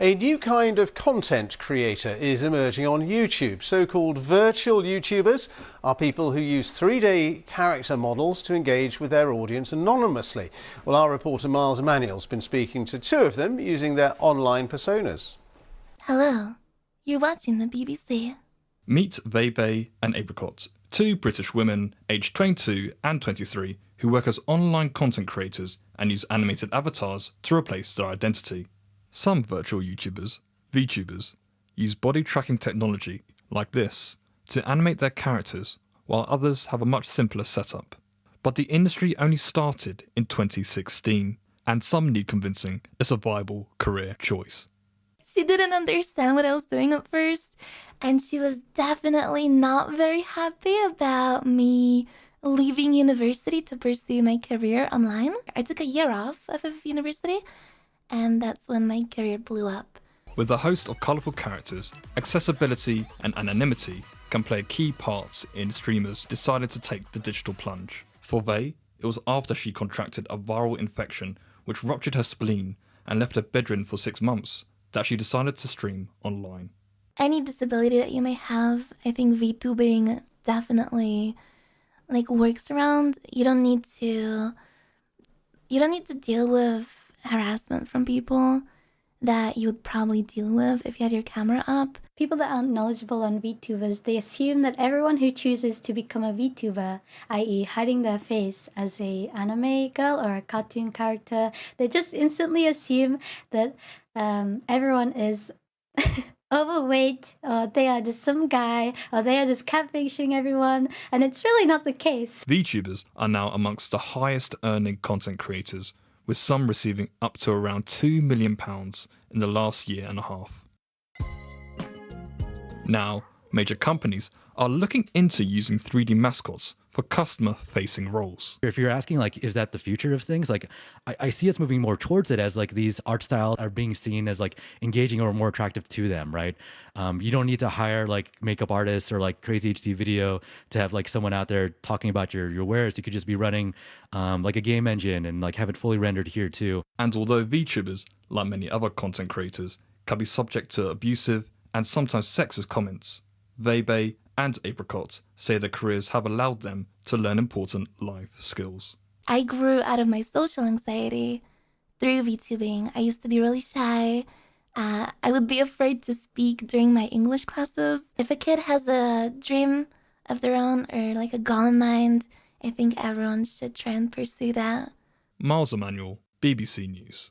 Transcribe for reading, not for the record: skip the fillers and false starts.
A new kind of content creator is emerging on YouTube. So-called virtual YouTubers are people who use 3D character models to engage with their audience anonymously. Well, our reporter Miles Emanuel's been speaking to two of them using their online personas. Hello, you're watching the BBC. Meet Veibae and Apricot, two British women aged 22 and 23 who work as online content creators and use animated avatars to replace their identity. Some virtual YouTubers, VTubers, use body tracking technology like this to animate their characters, while others have a much simpler setup. But the industry only started in 2016, and some need convincing it's a viable career choice. She didn't understand what I was doing at first, and she was definitely not very happy about me leaving university to pursue my career online. I took a year off of university, and that's when my career blew up. With a host of colourful characters, accessibility and anonymity can play key parts in streamers decided to take the digital plunge. For Vei, it was after she contracted a viral infection which ruptured her spleen and left her bedridden for 6 months that she decided to stream online. Any disability that you may have, I think VTubing definitely works around. You don't need to deal with harassment from people that you would probably deal with if you had your camera up. People that aren't knowledgeable on VTubers, they assume that everyone who chooses to become a VTuber, i.e. hiding their face as a anime girl or a cartoon character, they just instantly assume that everyone is overweight, or they are just some guy, or they are just catfishing everyone, and it's really not the case. VTubers are now amongst the highest earning content creators, with some receiving up to around £2 million in the last year and a half. Now, major companies are looking into using 3D mascots for customer-facing roles. If you're asking, is that the future of things? I see us moving more towards it as these art styles are being seen as engaging or more attractive to them, right? You don't need to hire makeup artists or crazy HD video to have someone out there talking about your wares. You could just be running a game engine and have it fully rendered here too. And although VTubers, like many other content creators, can be subject to abusive and sometimes sexist comments, Veibae and Apricot say their careers have allowed them to learn important life skills. I grew out of my social anxiety through VTubing. I used to be really shy. I would be afraid to speak during my English classes. If a kid has a dream of their own or a goal in mind, I think everyone should try and pursue that. Miles Emanuel, BBC News.